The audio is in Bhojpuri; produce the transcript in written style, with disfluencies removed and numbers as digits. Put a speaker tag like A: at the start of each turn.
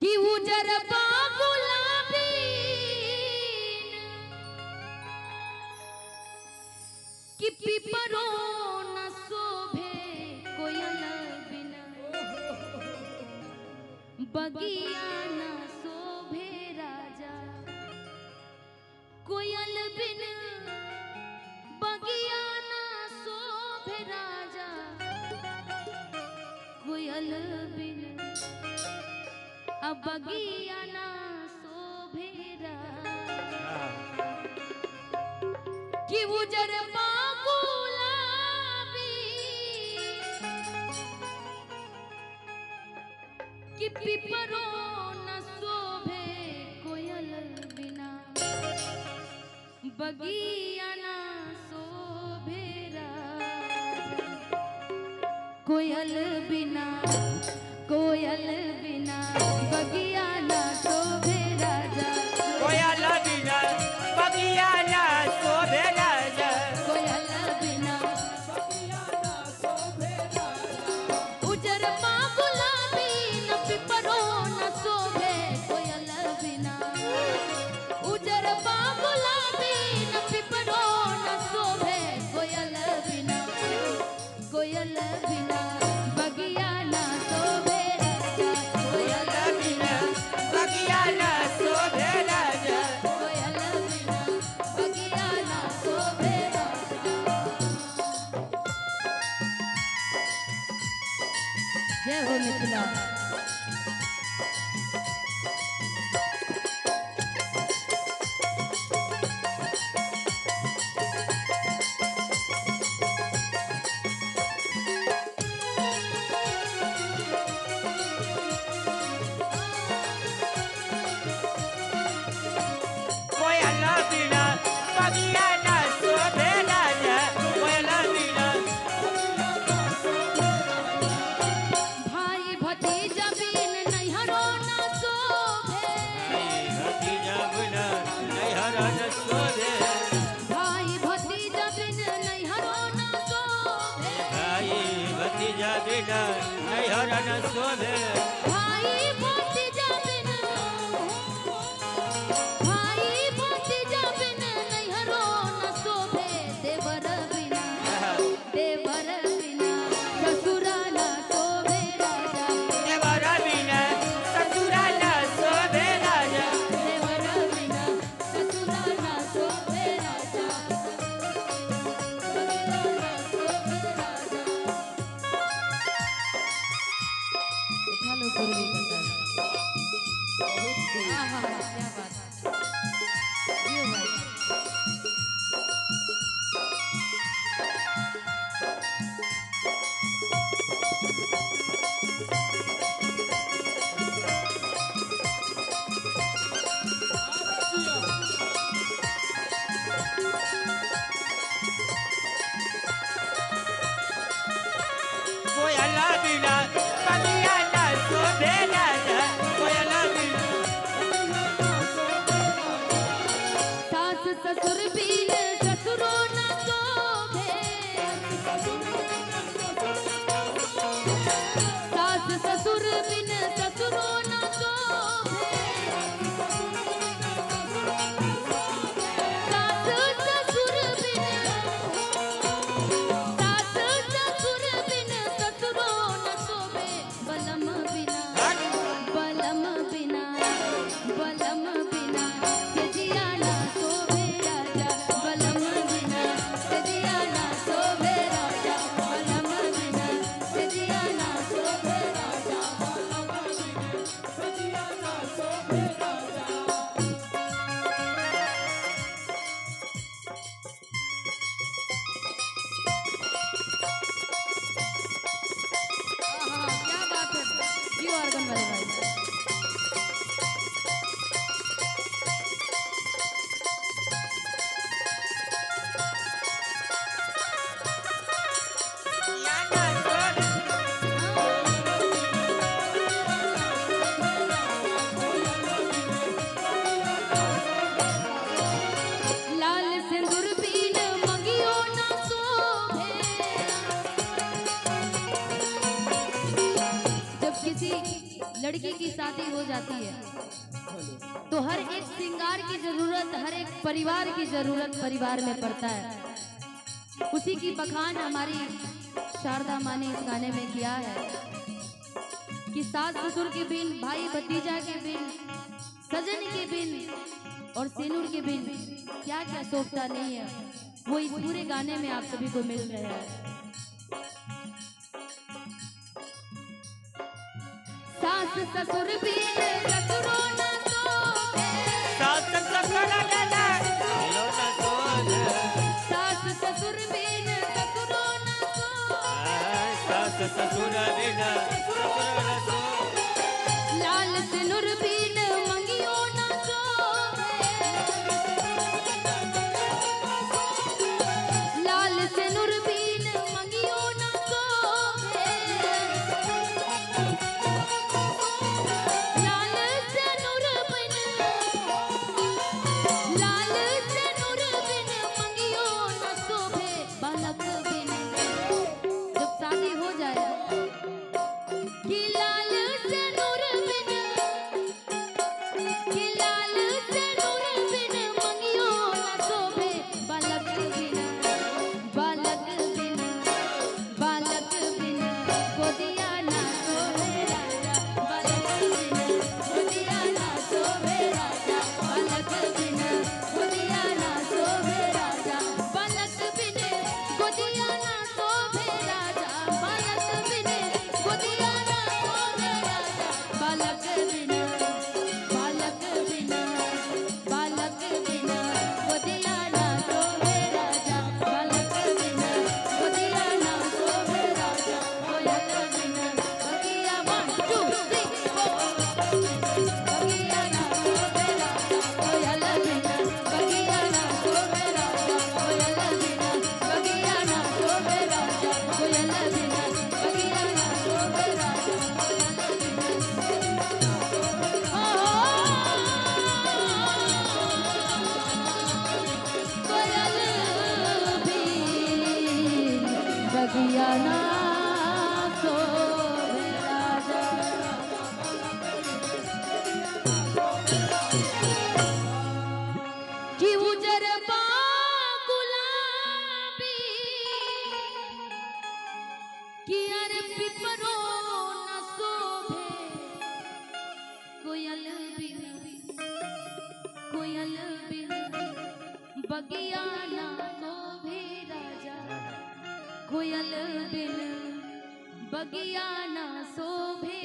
A: कि उजर गुलाबी कि पिपरो न शोभे कोयल बिना बगिया न शोभे राजा कोयल बिन बगिया न शोभे राजा कोयल बिन अब बगिया ना शोभेरा कि उजर गुलाबी कि पिपरो न शोभे कोयल बिना बगिया ना शोभेरा कोयल बिना बगिया ना शोभे राजा
B: कोयल बिना बगिया ना शोभे राजा
A: कोयल बिना
B: बगिया ना शोभे राजा
A: उजर गुलाबी न पिपरो न शोभे कोयल बिना उजर गुलाबी न पिपरो न शोभे कोयल बिना बगिया ना शोभे जय हो मिथिला।
B: कोयल बिना बगिया ना शोभे राजा कोयल बिना
A: भाई भतीजा बिन नैहरो न शोभे
B: भतीजा बिना नैहर न शोभे
A: भाई भतीजा बिन नैहरो न शोभे
B: भाई भतीजा बिना नैहर न शोभे
A: भाई भतीजा बिन नैहरो न शोभे देवर बिना ससुरा न शोभे राजा
B: देवर बिना ससुरा न शोभे राजा
A: देवर बिना ससुरा न शोभे राजा उठा लो चाहती है तो हर एक श्रृंगार की जरूरत, हर एक परिवार की जरूरत परिवार में पड़ता है। उसी की बखान हमारी शारदा माँ ने इस गाने में किया है कि सास ससुर के बिन, भाई भतीजा के बिन, सजन के बिन और सिनुर के बिन क्या क्या सोचता नहीं है, वो इस पूरे गाने में आप सभी को मिल रहे हैं। सास ससुर बिन ससुरो न सोए,
B: सास ससुर बिन ससुरो न सोए,
A: सास ससुर बिन ससुरो न सोए,
B: सास ससुर बिन ससुरो न सोए,
A: लाल सिनुर बिन मंगियो न सोए, लाल सिनुर बिन मंगियो न सोए, लाल सिनुर बिन, लाल सिनुर बिन मंगियो न शोभे, बालक बिन। जब शादी हो जाए कि लाल सिनुर बिन, कि लाल सिनुर बिन मंगियो न शोभे, बालक बिन, बालक बिन, बालक बिन गोदिया ना शोभे राजा, बालक बिन गोदिया ना शोभे राजा, बालक बिन गोदिया ना शोभे राजा, बालक बिन गोदिया ना शोभे राजा, बालक बिन गोदिया ना शोभे राजा, बालक बिन, बालक बिन, बालक बिन गोदिया ना शोभे राजा, बालक बिन गोदिया ना शोभे राजा, कोयल बिन बगिया 1 2 3 4, बगिया ना शोभे राजा, कोयल बिन बगिया ना शोभे राजा, कोयल बिन बगिया ना शोभे राजा, कोयल बिन बगिया ना शोभे राजा, कोयल बिन बगिया ना शोभे राजा। कि उजर गुलाबी, कि अरे पिपरो न शोभे, कोयल बिन, कोयल बिन बगिया ना शोभे राजा, कोयल बिन बगिया ना शोभे